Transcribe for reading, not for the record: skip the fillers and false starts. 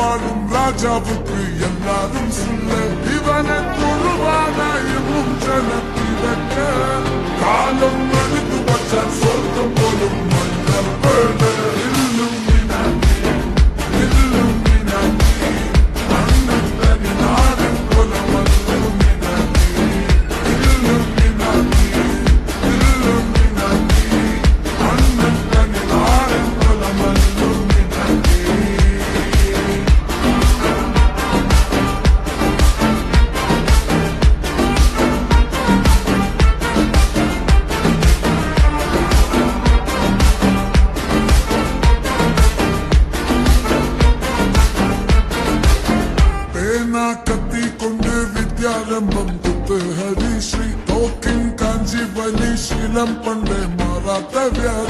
வாழும் ராஜாவுக்கு எல்லாரும் சொல்ல இவனை தொழுவானாயும் ஜனத்திடக்க காலம் எடுத்து வச்ச சொர்க்கம் போலும் மன்னர் பேட கத்தி கொண்டு வித்யாரம்பம் குத்து ஹரிஸ்ரீ தோக்கின் காஞ்சி வலி சீலம் பண்டே மாறாத்த வியாதி